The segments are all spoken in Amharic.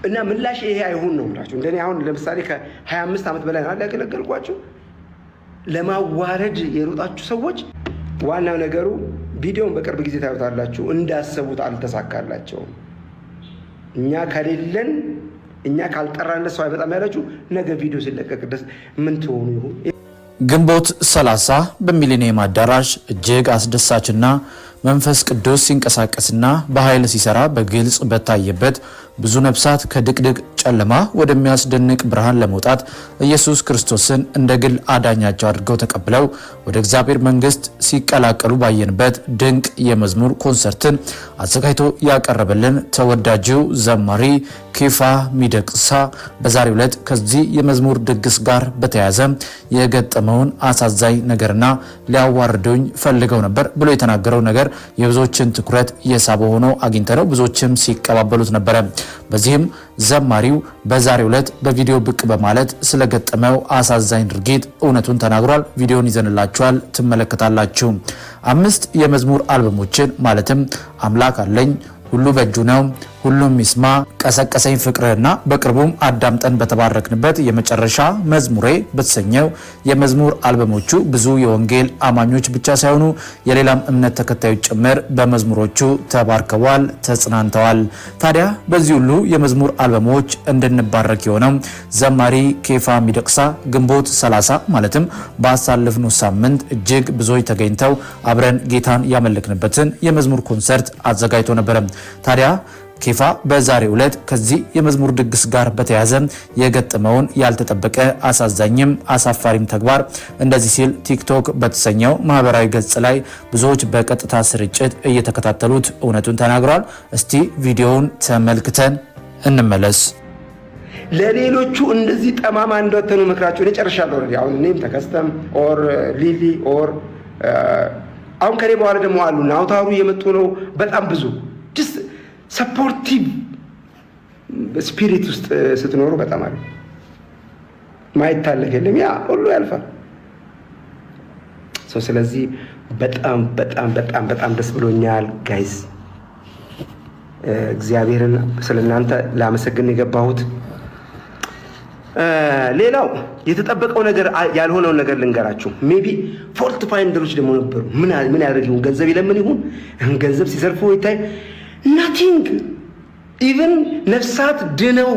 እና ምላሽ ይሄ አይሁን ነው የምላችሁ። እንደኔ አሁን ለምሳሌ ከ25 ዓመት በላይ ነው ያገለገልኳችሁ። ለማዋረድ የሮጣችሁ ሰዎች ዋናው ነገሩ ቪዲዮውን በቅርብ ጊዜ ታዩታላችሁ። እንዳሰቡት አልተሳካላቸውም። እኛ ከሌለን እኛ ካልጠራን ሰው አይመጣም ያላችሁ ነገ ቪዲዮ ሲለቀቅ ድረስ ምን ትሆኑ ይሁን። ግንቦት 30 በሚሊኒየም አዳራሽ እጅግ አስደሳችና መንፈስ ቅዱስ ሲንቀሳቀስና በኃይል ሲሰራ በግልጽ በታየበት ብዙ ነፍሳት ከድቅድቅ ጨለማ ወደሚያስደንቅ ብርሃን ለመውጣት ኢየሱስ ክርስቶስን እንደ ግል አዳኛቸው አድርገው ተቀብለው ወደ እግዚአብሔር መንግስት ሲቀላቀሉ ባየንበት ድንቅ የመዝሙር ኮንሰርትን አዘጋጅቶ ያቀረበልን ተወዳጁ ዘማሪ ኬፋ ሚደቅሳ በዛሬው ዕለት ከዚህ የመዝሙር ድግስ ጋር በተያያዘ የገጠመውን አሳዛኝ ነገርና ሊያዋርዱኝ ፈልገው ነበር ብሎ የተናገረው ነገር የብዙዎችን ትኩረት የሳበ ሆኖ አግኝተነው ብዙዎችም ሲቀባበሉት ነበረ። በዚህም ዘማሪው በዛሬው ዕለት በቪዲዮ ብቅ በማለት ስለገጠመው አሳዛኝ ድርጊት እውነቱን ተናግሯል። ቪዲዮን ይዘንላችኋል፣ ትመለከታላችሁ። 5 የመዝሙር አልበሞችን ማለትም አምላክ አለኝ፣ ሁሉ በእጁ ነው፣ ሁሉም ይስማ፣ ቀሰቀሰኝ ፍቅርና በቅርቡም አዳምጠን በተባረክንበት የመጨረሻ መዝሙሬ በተሰኘው የመዝሙር አልበሞቹ ብዙ የወንጌል አማኞች ብቻ ሳይሆኑ የሌላም እምነት ተከታዮች ጭምር በመዝሙሮቹ ተባርከዋል፣ ተጽናንተዋል። ታዲያ በዚህ ሁሉ የመዝሙር አልበሞች እንድንባረክ የሆነው ዘማሪ ኬፋ ሚደቅሳ ግንቦት 30 ማለትም ባሳለፍነው ሳምንት እጅግ ብዙዎች ተገኝተው አብረን ጌታን ያመለክንበትን የመዝሙር ኮንሰርት አዘጋጅቶ ነበረ። ታዲያ ኬፋ በዛሬው ዕለት ከዚህ የመዝሙር ድግስ ጋር በተያያዘ የገጠመውን ያልተጠበቀ አሳዛኝም አሳፋሪም ተግባር እንደዚህ ሲል ቲክቶክ በተሰኘው ማህበራዊ ገጽ ላይ ብዙዎች በቀጥታ ስርጭት እየተከታተሉት እውነቱን ተናግሯል። እስቲ ቪዲዮውን ተመልክተን እንመለስ። ለሌሎቹ እንደዚህ ጠማማ እንደወተኑ መክራቸው ጨርሻለሁ። አሁን እኔም ተከስተም ኦር ሊሊ ኦር አሁን ከኔ በኋላ ደግሞ አሉና አውታሩ እየመጡ ነው። በጣም ብዙ ሰፖርቲቭ ስፒሪት ውስጥ ስትኖሩ በጣም አለ ማይታለፍ የለም። ያ ሁሉ ያልፋል። ስለዚህ በጣም በጣም በጣም በጣም ደስ ብሎኛል ጋይስ። እግዚአብሔርን ስለናንተ ላመሰግን የገባሁት። ሌላው የተጠበቀው ነገር ያልሆነውን ነገር ልንገራችሁ። ሜቢ ፎልት ፋይንደሮች ደግሞ ነበሩ። ምን ያደርግ ይሁን? ገንዘብ ይለምን ይሁን? ገንዘብ ሲሰርፉ ይታይ ናቲንግ ኢቨን ነፍሳት ድነው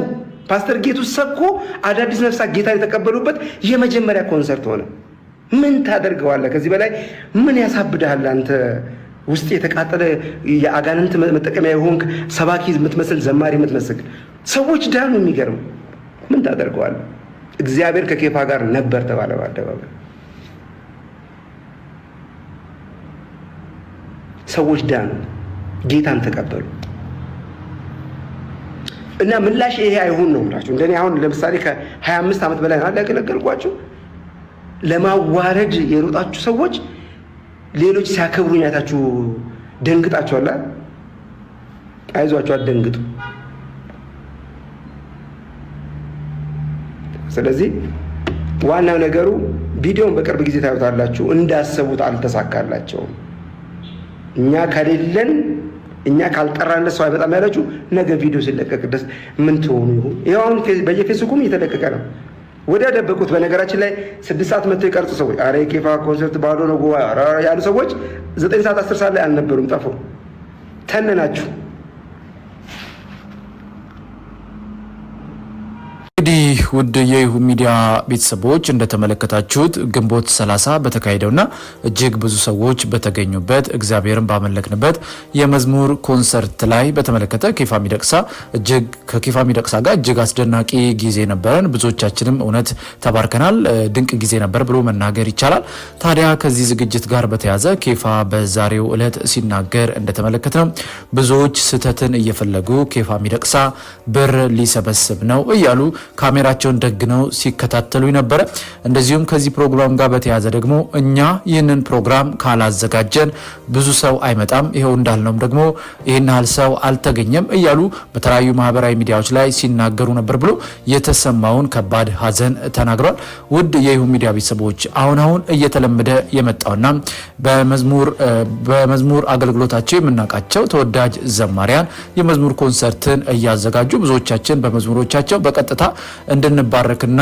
ፓስተር ጌቱ ሰብኮ አዳዲስ ነፍሳት ጌታ የተቀበሉበት የመጀመሪያ ኮንሰርት ሆነ። ምን ታደርገዋለህ? ከዚህ በላይ ምን ያሳብድሃል? አንተ ውስጥ የተቃጠለ የአጋንንት መጠቀሚያ የሆንክ ሰባኪ የምትመስል ዘማሪ የምትመስል ሰዎች ዳኑ። የሚገርም ምን ታደርገዋለህ? እግዚአብሔር ከኬፋ ጋር ነበር ተባለ በአደባባይ። ሰዎች ዳኑ፣ ጌታን ተቀበሉ። እና ምላሽ ይሄ አይሁን ነው የምላችሁ። እንደኔ አሁን ለምሳሌ ከ25 ዓመት በላይ ነው ያገለገልኳችሁ። ለማዋረድ የሮጣችሁ ሰዎች ሌሎች ሲያከብሩኝ አይታችሁ ደንግጣችኋል። አይዟችሁ፣ አትደንግጡ። ስለዚህ ዋናው ነገሩ ቪዲዮውን በቅርብ ጊዜ ታዩታላችሁ። እንዳሰቡት አልተሳካላቸውም። እኛ ከሌለን እኛ ካልጠራን ሰው አይመጣም ያላችሁ ነገ ቪዲዮ ሲለቀቅ ድረስ ምን ትሆኑ ይሁን? ይኸው አሁን በየፌስቡኩም እየተለቀቀ ነው። ወዲያ ደበቁት። በነገራችን ላይ 6 ሰዓት መጥተው የቀርጹ ሰዎች አረ ኬፋ ኮንሰርት ባዶ ነው ያሉ ሰዎች 9 ሰዓት 10 ሰዓት ላይ አልነበሩም፣ ጠፉ። ተነናችሁ። እንግዲህ ውድ የይሁ ሚዲያ ቤተሰቦች እንደተመለከታችሁት ግንቦት 30 በተካሄደውና እጅግ ብዙ ሰዎች በተገኙበት እግዚአብሔርን ባመለክንበት የመዝሙር ኮንሰርት ላይ በተመለከተ ኬፋ ሚደቅሳ ከኬፋ ሚደቅሳ ጋር እጅግ አስደናቂ ጊዜ ነበረን። ብዙዎቻችንም እውነት ተባርከናል። ድንቅ ጊዜ ነበር ብሎ መናገር ይቻላል። ታዲያ ከዚህ ዝግጅት ጋር በተያያዘ ኬፋ በዛሬው ዕለት ሲናገር እንደተመለከተው ብዙዎች ስህተትን እየፈለጉ ኬፋ ሚደቅሳ ብር ሊሰበስብ ነው እያሉ ካሜራቸውን ደግነው ሲከታተሉ ነበር። እንደዚሁም ከዚህ ፕሮግራም ጋር በተያያዘ ደግሞ እኛ ይህንን ፕሮግራም ካላዘጋጀን ብዙ ሰው አይመጣም፣ ይሄው እንዳልነውም ደግሞ ይህን ያህል ሰው አልተገኘም እያሉ በተለያዩ ማህበራዊ ሚዲያዎች ላይ ሲናገሩ ነበር ብሎ የተሰማውን ከባድ ሀዘን ተናግሯል። ውድ የይሁን ሚዲያ ቤተሰቦች አሁን እየተለመደ የመጣውና በመዝሙር አገልግሎታቸው የምናውቃቸው ተወዳጅ ዘማሪያን የመዝሙር ኮንሰርትን እያዘጋጁ ብዙዎቻችን በመዝሙሮቻቸው በቀጥታ እንድንባረክና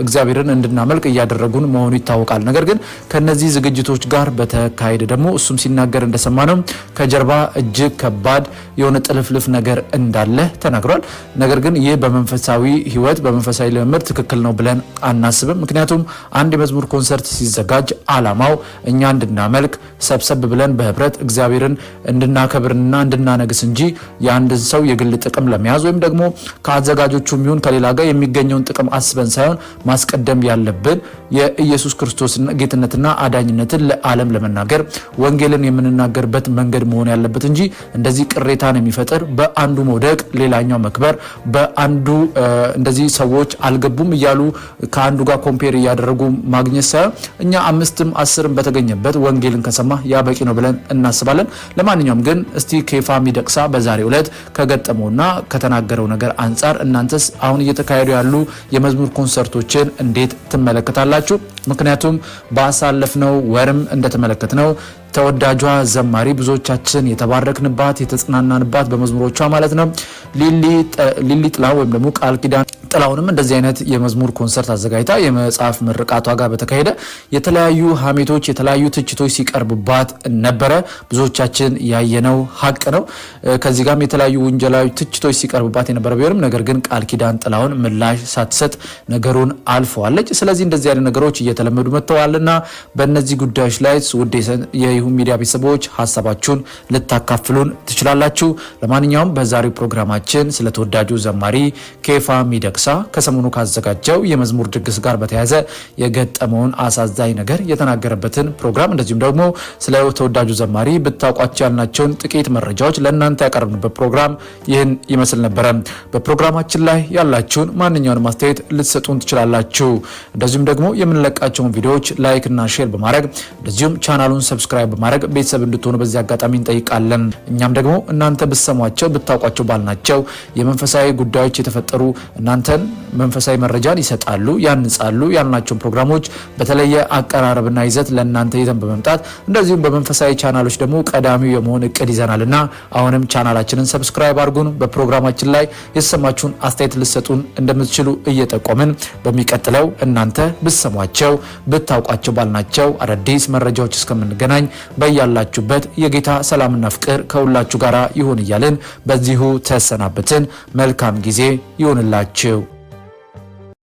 እግዚአብሔርን እንድናመልክ እያደረጉን መሆኑ ይታወቃል። ነገር ግን ከነዚህ ዝግጅቶች ጋር በተካሄደ ደግሞ እሱም ሲናገር እንደሰማነው ከጀርባ እጅግ ከባድ የሆነ ጥልፍልፍ ነገር እንዳለ ተናግሯል። ነገር ግን ይህ በመንፈሳዊ ሕይወት በመንፈሳዊ ልምምድ ትክክል ነው ብለን አናስብም። ምክንያቱም አንድ የመዝሙር ኮንሰርት ሲዘጋጅ ዓላማው እኛ እንድናመልክ ሰብሰብ ብለን በህብረት እግዚአብሔርን እንድናከብርና እንድናነግስ እንጂ የአንድን ሰው የግል ጥቅም ለመያዝ ወይም ደግሞ ከአዘጋጆቹም ይሁን ከሌላ ጋር የሚገኘውን ጥቅም አስበን ሳይሆን ማስቀደም ያለብን የኢየሱስ ክርስቶስን ጌትነትና አዳኝነትን ለዓለም ለመናገር ወንጌልን የምንናገርበት መንገድ መሆን ያለበት እንጂ እንደዚህ ቅሬታን የሚፈጥር በአንዱ መውደቅ ሌላኛው መክበር በአንዱ እንደዚህ ሰዎች አልገቡም እያሉ ከአንዱ ጋር ኮምፔር እያደረጉ ማግኘት ሳይሆን እኛ 5ም 10ም በተገኘበት ወንጌልን ከሰማ ያ በቂ ነው ብለን እናስባለን። ለማንኛውም ግን እስቲ ኬፋ ሚደቅሳ በዛሬው ዕለት ከገጠመውና ከተናገረው ነገር አንጻር እናንተስ አሁን እየተካሄዱ ያሉ የመዝሙር ኮንሰርቶችን እንዴት ትመለከታላችሁ? ምክንያቱም ባሳለፍነው ወርም እንደተመለከትነው ተወዳጇ ዘማሪ ብዙዎቻችን የተባረክንባት የተጽናናንባት በመዝሙሮቿ ማለት ነው ሊሊ ጥላው ወይም ደግሞ ቃል ኪዳን ጥላውንም እንደዚህ አይነት የመዝሙር ኮንሰርት አዘጋጅታ የመጽሐፍ ምርቃቷ ጋር በተካሄደ የተለያዩ ሀሜቶች የተለያዩ ትችቶች ሲቀርቡባት ነበረ። ብዙዎቻችን ያየነው ሀቅ ነው። ከዚህ ጋርም የተለያዩ ውንጀላዊ ትችቶች ሲቀርቡባት የነበረ ቢሆንም ነገር ግን ቃል ኪዳን ጥላውን ምላሽ ሳትሰጥ ነገሩን አልፈዋለች። ስለዚህ እንደዚህ አይነት ነገሮች እየተለመዱ መጥተዋልና በእነዚህ ጉዳዮች ላይ ውድ የይሁን ሚዲያ ቤተሰቦች ሀሳባችሁን ልታካፍሉን ትችላላችሁ። ለማንኛውም በዛሬው ፕሮግራማችን ስለ ተወዳጁ ዘማሪ ኬፋ ሚደቅሳ ከሰሞኑ ካዘጋጀው የመዝሙር ድግስ ጋር በተያያዘ የገጠመውን አሳዛኝ ነገር የተናገረበትን ፕሮግራም እንደዚሁም ደግሞ ስለ ተወዳጁ ዘማሪ ብታውቋቸው ያልናቸውን ጥቂት መረጃዎች ለእናንተ ያቀርብንበት ፕሮግራም ይህን ይመስል ነበረ። በፕሮግራማችን ላይ ያላችሁን ማንኛውንም አስተያየት ልትሰጡን ትችላላችሁ። እንደዚሁም ደግሞ የምንለቃቸውን ቪዲዮዎች ላይክ እና ሼር በማድረግ እንደዚሁም ቻናሉን ሰብስክራይብ በማድረግ ቤተሰብ እንድትሆኑ በዚህ አጋጣሚ እንጠይቃለን። እኛም ደግሞ እናንተ ብትሰሟቸው ብታውቋቸው ባልናቸው የመንፈሳዊ ጉዳዮች የተፈጠሩ እናንተን መንፈሳዊ መረጃን ይሰጣሉ ያንጻሉ ያልናቸውን ፕሮግራሞች በተለየ አቀራረብና ይዘት ለእናንተ ይዘን በመምጣት እንደዚሁም በመንፈሳዊ ቻናሎች ደግሞ ቀዳሚው የመሆን እቅድ ይዘናልና አሁንም ቻናላችንን ሰብስክራይብ አድርጉን። በፕሮግራማችን ላይ የተሰማችሁን አስተያየት ልትሰጡን እንደምትችሉ እየጠቆምን በሚቀጥለው እናንተ ብትሰሟቸው ብታውቋቸው ባልናቸው አዳዲስ መረጃዎች እስከምንገናኝ በያላችሁበት የጌታ ሰላምና ፍቅር ከሁላችሁ ጋር ይሁን እያልን በዚሁ ተሰናበትን። መልካም ጊዜ ይሁንላችሁ።